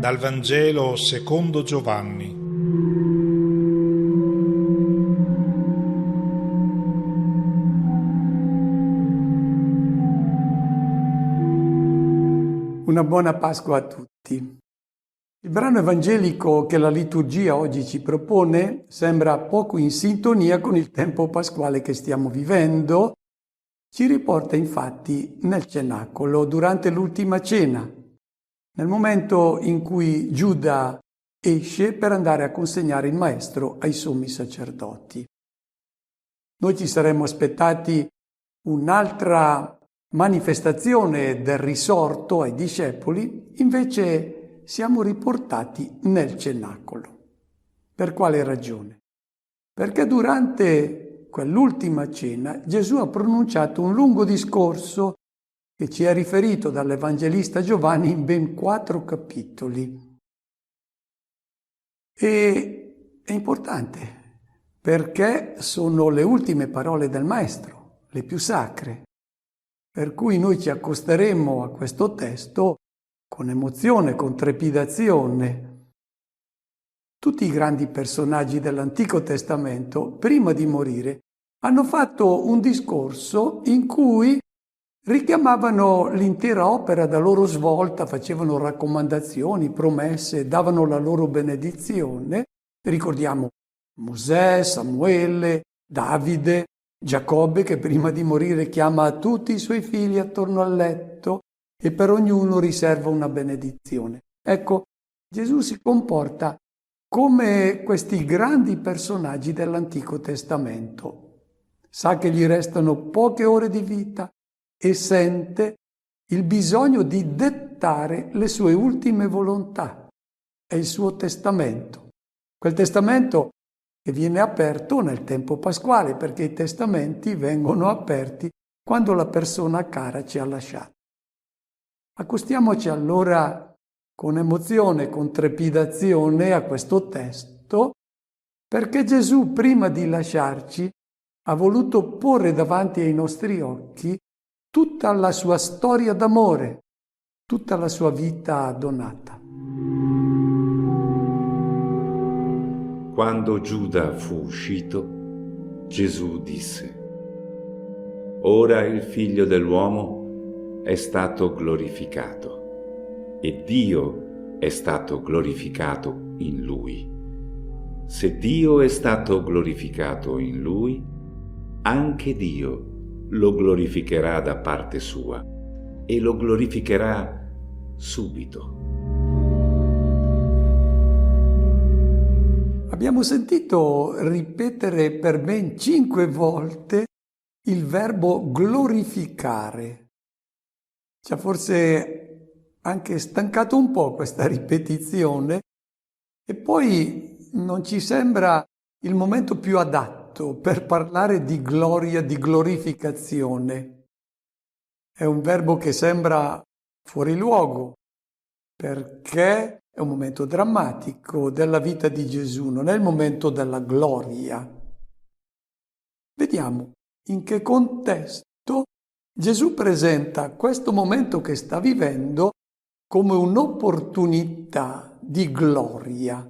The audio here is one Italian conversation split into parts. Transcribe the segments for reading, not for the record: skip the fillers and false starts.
Dal Vangelo secondo Giovanni. Una buona Pasqua a tutti. Il brano evangelico che la liturgia oggi ci propone sembra poco in sintonia con il tempo pasquale che stiamo vivendo. Ci riporta infatti nel cenacolo durante l'ultima cena, nel momento in cui Giuda esce per andare a consegnare il maestro ai sommi sacerdoti. Noi ci saremmo aspettati un'altra manifestazione del risorto ai discepoli, invece siamo riportati nel cenacolo. Per quale ragione? Perché durante quell'ultima cena Gesù ha pronunciato un lungo discorso che ci è riferito dall'Evangelista Giovanni in ben 4 capitoli. E è importante perché sono le ultime parole del Maestro, le più sacre, per cui noi ci accosteremo a questo testo con emozione, con trepidazione. Tutti i grandi personaggi dell'Antico Testamento, prima di morire, hanno fatto un discorso in cui richiamavano l'intera opera da loro svolta, facevano raccomandazioni, promesse, davano la loro benedizione. Ricordiamo Mosè, Samuele, Davide, Giacobbe che prima di morire chiama tutti i suoi figli attorno al letto e per ognuno riserva una benedizione. Ecco, Gesù si comporta come questi grandi personaggi dell'Antico Testamento. Sa che gli restano poche ore di vita e sente il bisogno di dettare le sue ultime volontà. È il suo testamento. Quel testamento che viene aperto nel tempo pasquale, perché i testamenti vengono aperti quando la persona cara ci ha lasciato. Accostiamoci allora con emozione, con trepidazione a questo testo, perché Gesù, prima di lasciarci, ha voluto porre davanti ai nostri occhi tutta la sua storia d'amore, tutta la sua vita donata. Quando Giuda fu uscito, Gesù disse: «Ora il Figlio dell'uomo è stato glorificato e Dio è stato glorificato in Lui. Se Dio è stato glorificato in Lui, anche Dio lo glorificherà da parte sua e lo glorificherà subito». Abbiamo sentito ripetere per ben 5 volte il verbo glorificare. Ci ha forse anche stancato un po' questa ripetizione e poi non ci sembra il momento più adatto per parlare di gloria, di glorificazione. È un verbo che sembra fuori luogo perché è un momento drammatico della vita di Gesù, non è il momento della gloria. Vediamo in che contesto Gesù presenta questo momento che sta vivendo come un'opportunità di gloria.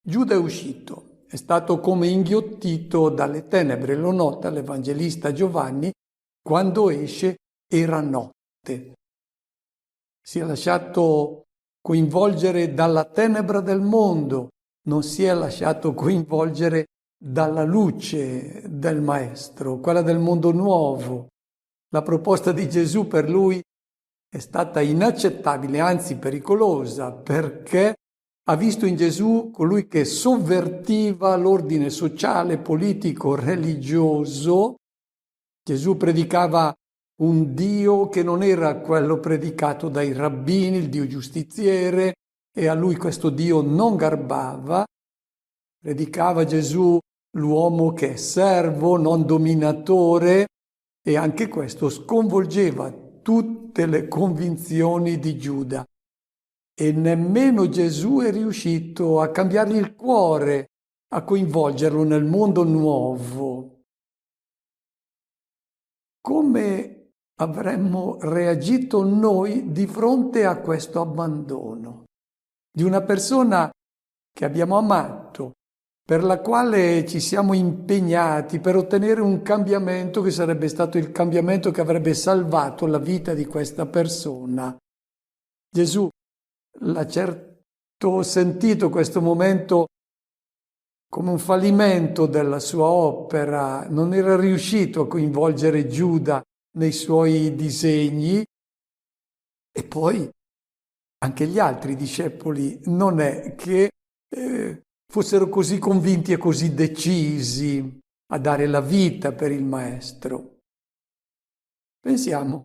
Giuda è uscito, è stato come inghiottito dalle tenebre, lo nota l'Evangelista Giovanni, quando esce era notte. Si è lasciato coinvolgere dalla tenebra del mondo, non si è lasciato coinvolgere dalla luce del Maestro, quella del mondo nuovo. La proposta di Gesù per lui è stata inaccettabile, anzi pericolosa, perché ha visto in Gesù colui che sovvertiva l'ordine sociale, politico, religioso. Gesù predicava un Dio che non era quello predicato dai rabbini, il Dio giustiziere, e a lui questo Dio non garbava. Predicava Gesù l'uomo che è servo, non dominatore, e anche questo sconvolgeva tutte le convinzioni di Giuda. E nemmeno Gesù è riuscito a cambiargli il cuore, a coinvolgerlo nel mondo nuovo. Come avremmo reagito noi di fronte a questo abbandono? di una persona che abbiamo amato, per la quale ci siamo impegnati per ottenere un cambiamento che sarebbe stato il cambiamento che avrebbe salvato la vita di questa persona. Gesù l'ha certo sentito questo momento come un fallimento della sua opera, non era riuscito a coinvolgere Giuda nei suoi disegni e poi anche gli altri discepoli non è che fossero così convinti e così decisi a dare la vita per il Maestro. Pensiamo,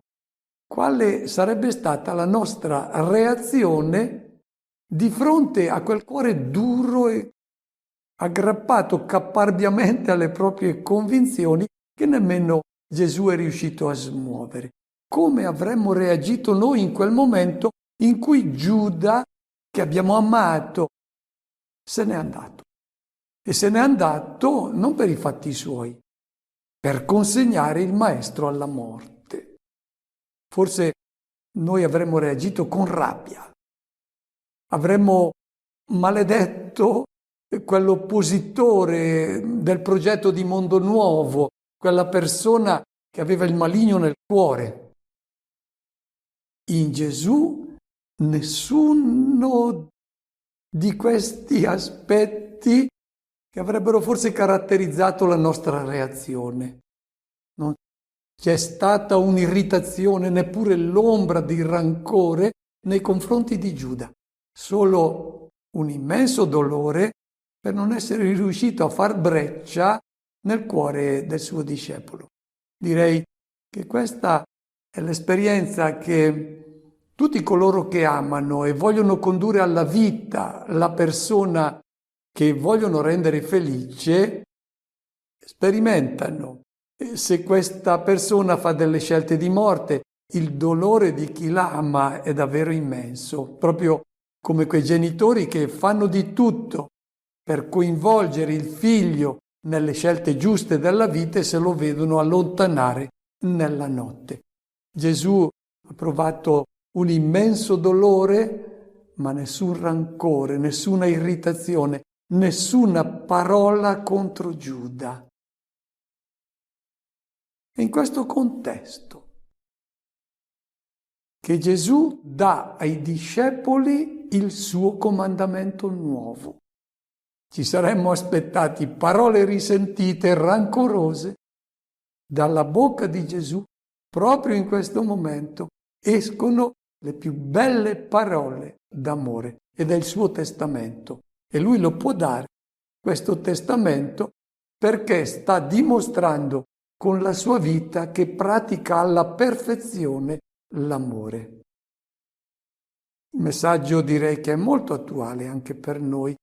quale sarebbe stata la nostra reazione di fronte a quel cuore duro e aggrappato caparbiamente alle proprie convinzioni che nemmeno Gesù è riuscito a smuovere. Come avremmo reagito noi in quel momento in cui Giuda, che abbiamo amato, se n'è andato? E se n'è andato non per i fatti suoi, per consegnare il Maestro alla morte. Forse noi avremmo reagito con rabbia, avremmo maledetto quell'oppositore del progetto di mondo nuovo, quella persona che aveva il maligno nel cuore. In Gesù nessuno di questi aspetti che avrebbero forse caratterizzato la nostra reazione. Non c'è stata un'irritazione, neppure l'ombra di rancore nei confronti di Giuda, solo un immenso dolore per non essere riuscito a far breccia nel cuore del suo discepolo. Direi che questa è l'esperienza che tutti coloro che amano e vogliono condurre alla vita la persona che vogliono rendere felice sperimentano. Se questa persona fa delle scelte di morte, il dolore di chi l'ama è davvero immenso, proprio come quei genitori che fanno di tutto per coinvolgere il figlio nelle scelte giuste della vita e se lo vedono allontanare nella notte. Gesù ha provato un immenso dolore, ma nessun rancore, nessuna irritazione, nessuna parola contro Giuda. È in questo contesto che Gesù dà ai discepoli il suo comandamento nuovo. Ci saremmo aspettati parole risentite e rancorose. Dalla bocca di Gesù, proprio in questo momento, escono le più belle parole d'amore ed è il suo testamento. E lui lo può dare, questo testamento, perché sta dimostrando con la sua vita che pratica alla perfezione l'amore. Il messaggio direi che è molto attuale anche per noi,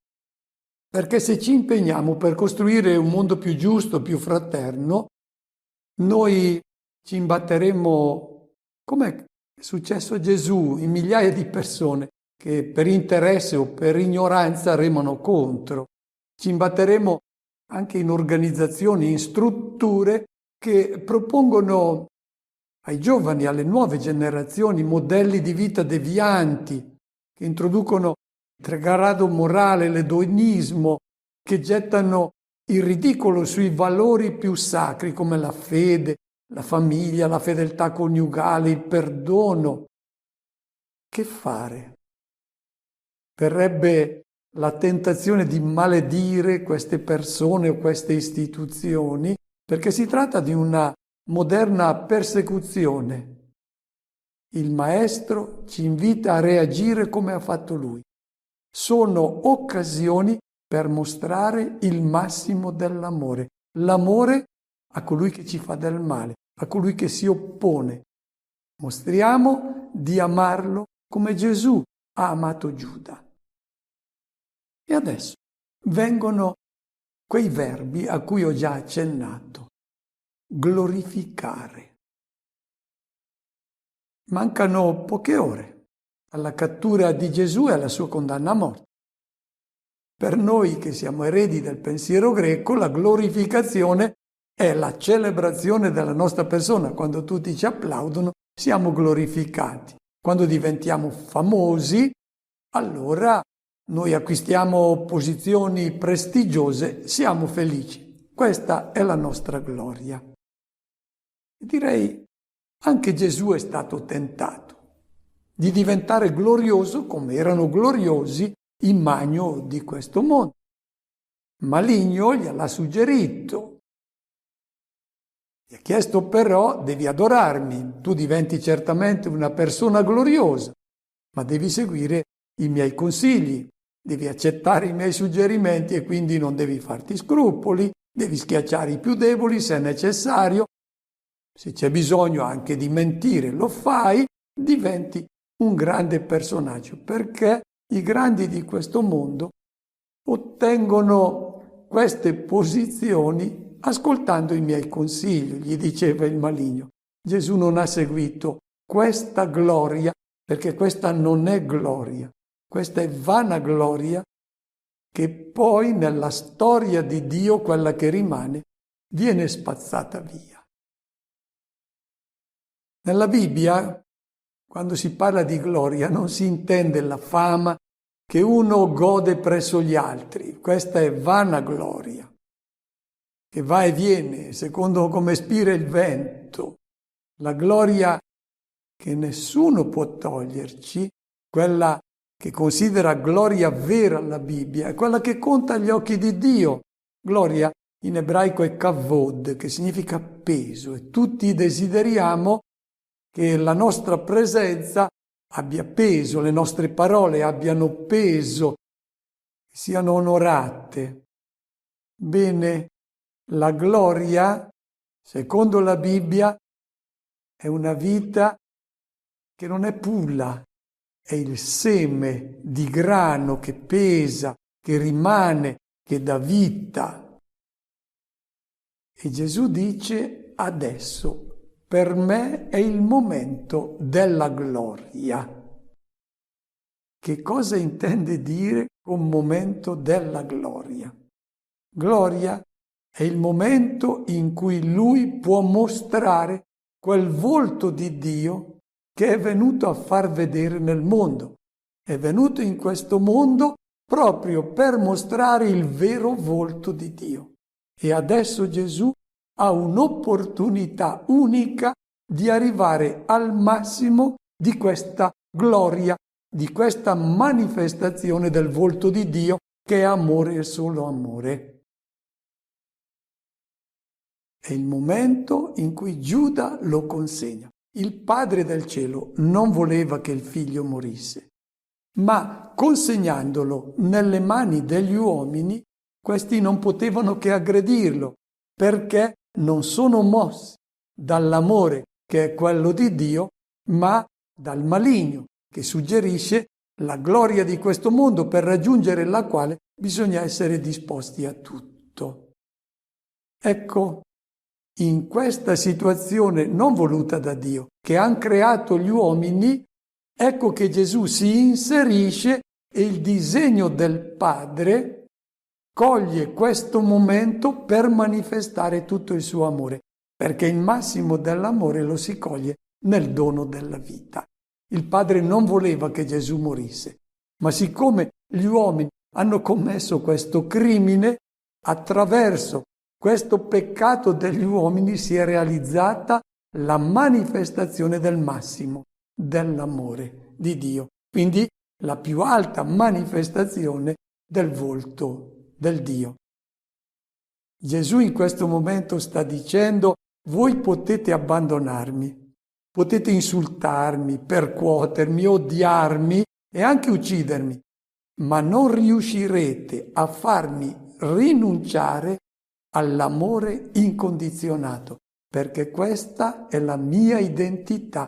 perché se ci impegniamo per costruire un mondo più giusto, più fraterno, noi ci imbatteremo, come è successo a Gesù, in migliaia di persone che per interesse o per ignoranza remano contro. Ci imbatteremo anche in organizzazioni, in strutture che propongono ai giovani, alle nuove generazioni, modelli di vita devianti, che introducono il degrado morale, l'edonismo, che gettano il ridicolo sui valori più sacri come la fede, la famiglia, la fedeltà coniugale, il perdono. Che fare? Verrebbe la tentazione di maledire queste persone o queste istituzioni, perché si tratta di una moderna persecuzione. Il Maestro ci invita a reagire come ha fatto lui. Sono occasioni per mostrare il massimo dell'amore. L'amore a colui che ci fa del male, a colui che si oppone. Mostriamo di amarlo come Gesù ha amato Giuda. E adesso vengono quei verbi a cui ho già accennato. Glorificare. Mancano poche ore alla cattura di Gesù e alla sua condanna a morte. Per noi che siamo eredi del pensiero greco, la glorificazione è la celebrazione della nostra persona. Quando tutti ci applaudono, siamo glorificati. Quando diventiamo famosi, allora noi acquistiamo posizioni prestigiose, siamo felici. Questa è la nostra gloria. Direi, anche Gesù è stato tentato di diventare glorioso come erano gloriosi i magno di questo mondo. Maligno gliel'ha suggerito. Gli ha chiesto però, devi adorarmi, tu diventi certamente una persona gloriosa, ma devi seguire i miei consigli, devi accettare i miei suggerimenti e quindi non devi farti scrupoli, devi schiacciare i più deboli se è necessario, se c'è bisogno anche di mentire lo fai, diventi un grande personaggio, perché i grandi di questo mondo ottengono queste posizioni ascoltando i miei consigli, gli diceva il maligno. Gesù non ha seguito questa gloria, perché questa non è gloria, questa è vanagloria che poi nella storia di Dio, quella che rimane, viene spazzata via. Nella Bibbia, quando si parla di gloria, non si intende la fama che uno gode presso gli altri. Questa è vanagloria, che va e viene, secondo come spira il vento. La gloria che nessuno può toglierci, quella che considera gloria vera la Bibbia, è quella che conta agli occhi di Dio. Gloria in ebraico è kavod, che significa peso, e tutti desideriamo che la nostra presenza abbia peso, le nostre parole abbiano peso, siano onorate. Bene, la gloria, secondo la Bibbia, è una vita che non è pulla, è il seme di grano che pesa, che rimane, che dà vita. E Gesù dice: adesso per me è il momento della gloria. Che cosa intende dire con momento della gloria? Gloria è il momento in cui Lui può mostrare quel volto di Dio che è venuto a far vedere nel mondo. È venuto in questo mondo proprio per mostrare il vero volto di Dio. E adesso Gesù ha un'opportunità unica di arrivare al massimo di questa gloria, di questa manifestazione del volto di Dio che è amore e solo amore. È il momento in cui Giuda lo consegna. Il Padre del cielo non voleva che il figlio morisse, ma consegnandolo nelle mani degli uomini, questi non potevano che aggredirlo, perché non sono mossi dall'amore che è quello di Dio, ma dal maligno che suggerisce la gloria di questo mondo, per raggiungere la quale bisogna essere disposti a tutto. Ecco, in questa situazione non voluta da Dio, che han creato gli uomini, ecco che Gesù si inserisce e il disegno del Padre coglie questo momento per manifestare tutto il suo amore, perché il massimo dell'amore lo si coglie nel dono della vita. Il Padre non voleva che Gesù morisse, ma siccome gli uomini hanno commesso questo crimine, attraverso questo peccato degli uomini si è realizzata la manifestazione del massimo dell'amore di Dio, quindi la più alta manifestazione del volto del Dio. Gesù in questo momento sta dicendo: voi potete abbandonarmi, potete insultarmi, percuotermi, odiarmi e anche uccidermi, ma non riuscirete a farmi rinunciare all'amore incondizionato, perché questa è la mia identità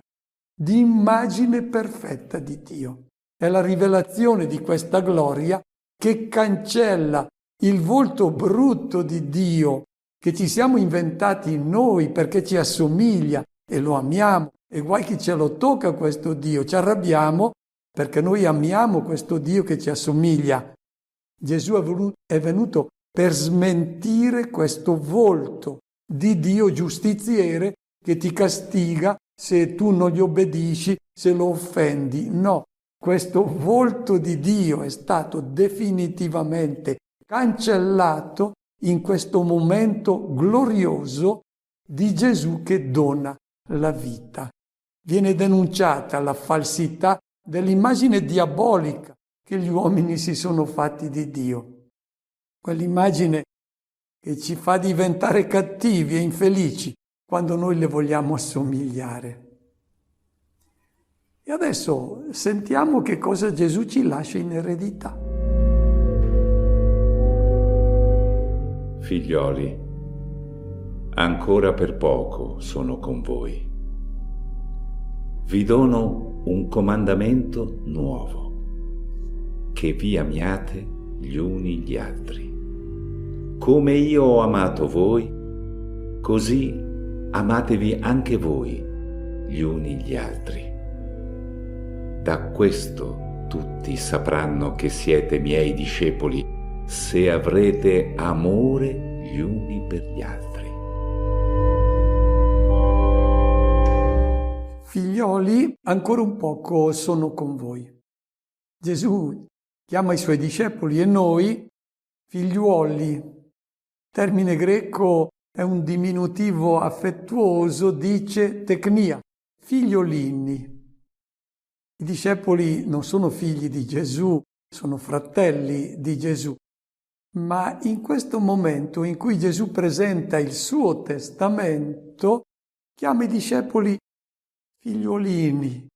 di immagine perfetta di Dio. È la rivelazione di questa gloria che cancella il volto brutto di Dio che ci siamo inventati noi perché ci assomiglia e lo amiamo, e guai chi ce lo tocca questo Dio, ci arrabbiamo perché noi amiamo questo Dio che ci assomiglia. Gesù è venuto per smentire questo volto di Dio giustiziere che ti castiga se tu non gli obbedisci, se lo offendi. No, questo volto di Dio è stato definitivamente cancellato in questo momento glorioso di Gesù che dona la vita. Viene denunciata la falsità dell'immagine diabolica che gli uomini si sono fatti di Dio. Quell'immagine che ci fa diventare cattivi e infelici quando noi le vogliamo assomigliare. E adesso sentiamo che cosa Gesù ci lascia in eredità. Figlioli, ancora per poco sono con voi. Vi dono un comandamento nuovo, che vi amiate gli uni gli altri. Come io ho amato voi, così amatevi anche voi gli uni gli altri. Da questo tutti sapranno che siete miei discepoli, se avrete amore gli uni per gli altri. Figlioli, ancora un poco sono con voi. Gesù chiama i suoi discepoli e noi figliuoli. Termine greco è un diminutivo affettuoso, dice teknia, figliolini. I discepoli non sono figli di Gesù, sono fratelli di Gesù, ma in questo momento in cui Gesù presenta il suo testamento, chiama i discepoli figliolini.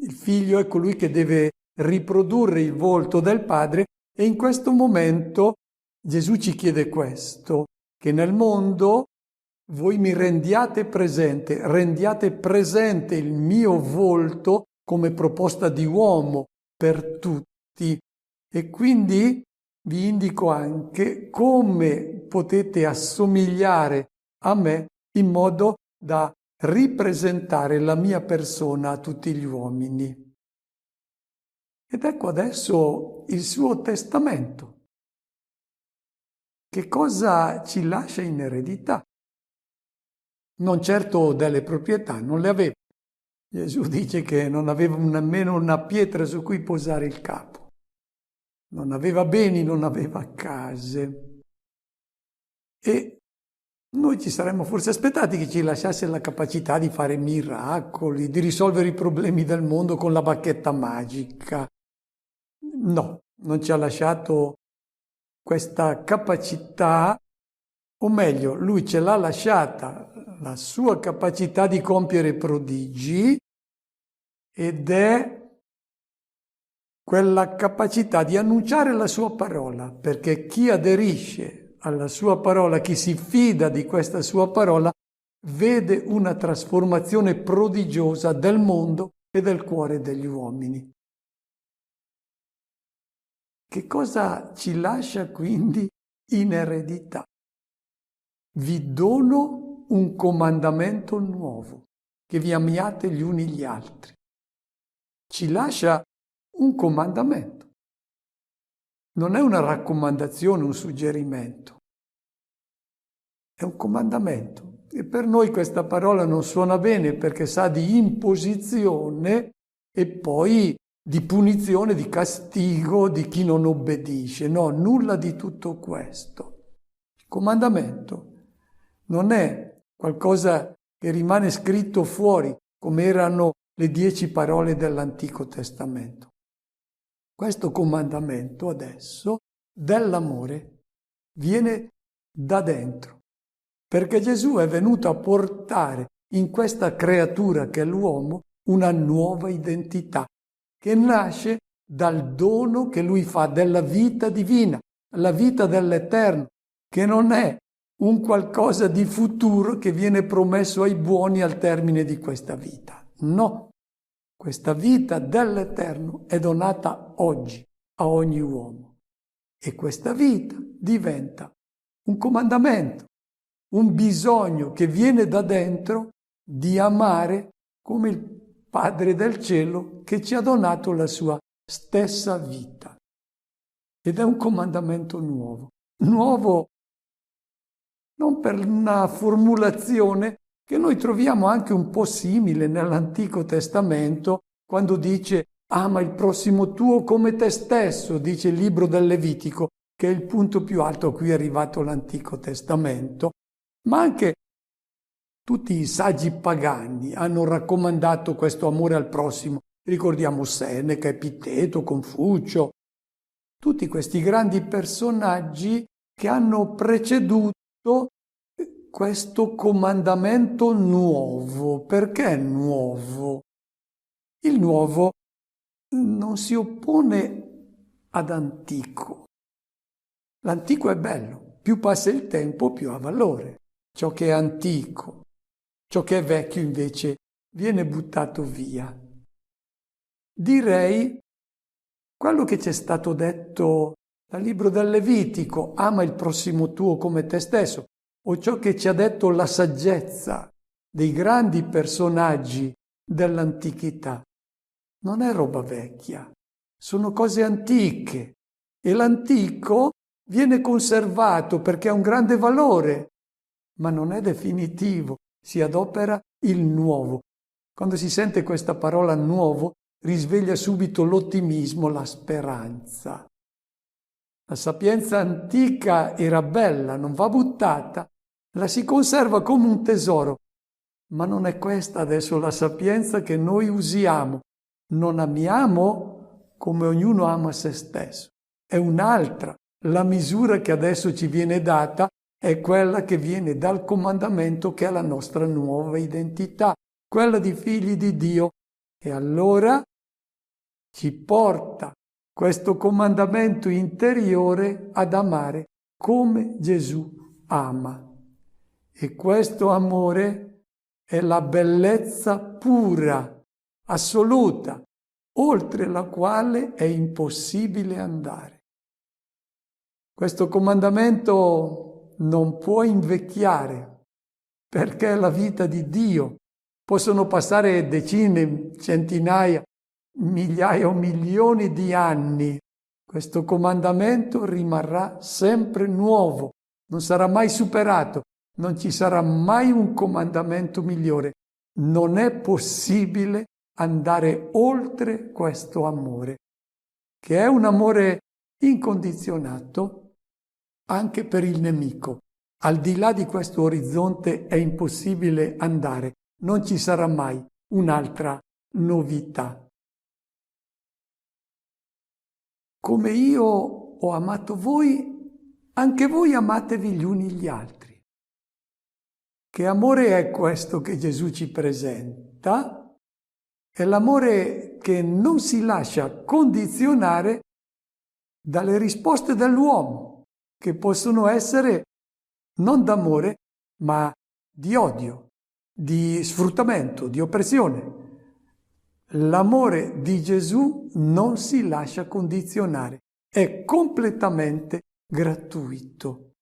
Il figlio è colui che deve riprodurre il volto del padre e in questo momento Gesù ci chiede questo, che nel mondo voi mi rendiate presente il mio volto come proposta di uomo per tutti. E quindi vi indico anche come potete assomigliare a me in modo da ripresentare la mia persona a tutti gli uomini. Ed ecco adesso il suo testamento. Che cosa ci lascia in eredità? Non certo delle proprietà, non le aveva. Gesù dice che non aveva nemmeno una pietra su cui posare il capo. Non aveva beni, non aveva case. E noi ci saremmo forse aspettati che ci lasciasse la capacità di fare miracoli, di risolvere i problemi del mondo con la bacchetta magica. No, non ci ha lasciato questa capacità, o meglio, lui ce l'ha lasciata, la sua capacità di compiere prodigi, ed è quella capacità di annunciare la sua parola, perché chi aderisce alla sua parola, chi si fida di questa sua parola, vede una trasformazione prodigiosa del mondo e del cuore degli uomini. Che cosa ci lascia quindi in eredità? Vi dono un comandamento nuovo, che vi amiate gli uni gli altri. Ci lascia un comandamento. Non è una raccomandazione, un suggerimento. È un comandamento. E per noi questa parola non suona bene perché sa di imposizione e poi di punizione, di castigo di chi non obbedisce. No, nulla di tutto questo. Il comandamento non è qualcosa che rimane scritto fuori, come erano le 10 parole dell'Antico Testamento. Questo comandamento adesso dell'amore viene da dentro, perché Gesù è venuto a portare in questa creatura che è l'uomo una nuova identità, che nasce dal dono che lui fa della vita divina, la vita dell'Eterno, che non è un qualcosa di futuro che viene promesso ai buoni al termine di questa vita. No, questa vita dell'Eterno è donata oggi a ogni uomo e questa vita diventa un comandamento, un bisogno che viene da dentro di amare come il Padre del cielo che ci ha donato la sua stessa vita. Ed è un comandamento nuovo. Nuovo non per una formulazione che noi troviamo anche un po' simile nell'Antico Testamento, quando dice ama il prossimo tuo come te stesso, dice il libro del Levitico, che è il punto più alto a cui è arrivato l'Antico Testamento, ma anche tutti i saggi pagani hanno raccomandato questo amore al prossimo. Ricordiamo Seneca, Epiteto, Confucio, tutti questi grandi personaggi che hanno preceduto questo comandamento nuovo. Perché nuovo? Il nuovo non si oppone ad antico. L'antico è bello, più passa il tempo più ha valore. Ciò che è antico, ciò che è vecchio invece viene buttato via. Direi quello che ci è stato detto dal libro del Levitico, ama il prossimo tuo come te stesso, o ciò che ci ha detto la saggezza dei grandi personaggi dell'antichità. Non è roba vecchia, sono cose antiche e l'antico viene conservato perché ha un grande valore, ma non è definitivo, si adopera il nuovo. Quando si sente questa parola nuovo, risveglia subito l'ottimismo, la speranza. La sapienza antica era bella, non va buttata, la si conserva come un tesoro, ma non è questa adesso la sapienza che noi usiamo. Non amiamo come ognuno ama se stesso, è un'altra. La misura che adesso ci viene data è quella che viene dal comandamento che è la nostra nuova identità, quella di figli di Dio. E allora ci porta questo comandamento interiore ad amare come Gesù ama. E questo amore è la bellezza pura, assoluta, oltre la quale è impossibile andare. Questo comandamento non può invecchiare, perché è la vita di Dio. Possono passare decine, centinaia, migliaia o milioni di anni. Questo comandamento rimarrà sempre nuovo, non sarà mai superato, non ci sarà mai un comandamento migliore. Non è possibile andare oltre questo amore, che è un amore incondizionato anche per il nemico. Al di là di questo orizzonte è impossibile andare, non ci sarà mai un'altra novità. Come io ho amato voi, anche voi amatevi gli uni gli altri. Che amore è questo che Gesù ci presenta? È l'amore che non si lascia condizionare dalle risposte dell'uomo, che possono essere non d'amore, ma di odio, di sfruttamento, di oppressione. L'amore di Gesù non si lascia condizionare, è completamente gratuito.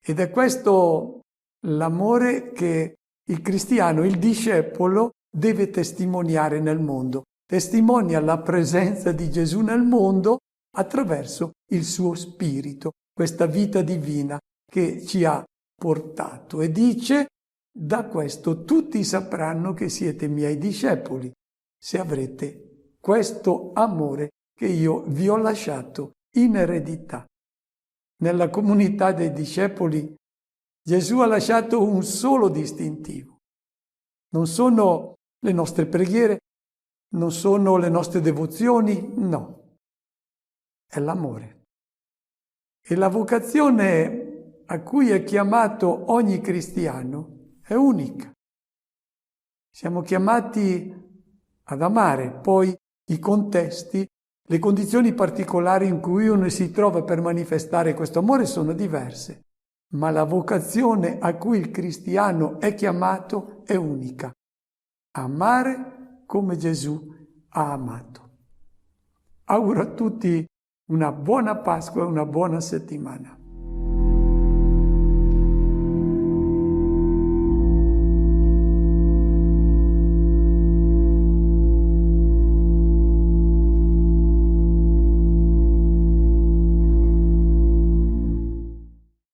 Ed è questo l'amore che il cristiano, il discepolo, deve testimoniare nel mondo. Testimonia la presenza di Gesù nel mondo attraverso il suo spirito, questa vita divina che ci ha portato. E dice: da questo tutti sapranno che siete miei discepoli, se avrete questo amore che io vi ho lasciato in eredità. Nella comunità dei discepoli Gesù ha lasciato un solo distintivo. Non sono le nostre preghiere, non sono le nostre devozioni, no. È l'amore. E la vocazione a cui è chiamato ogni cristiano è unica. Siamo chiamati ad amare, poi i contesti, le condizioni particolari in cui uno si trova per manifestare questo amore sono diverse, ma la vocazione a cui il cristiano è chiamato è unica. Amare come Gesù ha amato. Auguro a tutti una buona Pasqua e una buona settimana.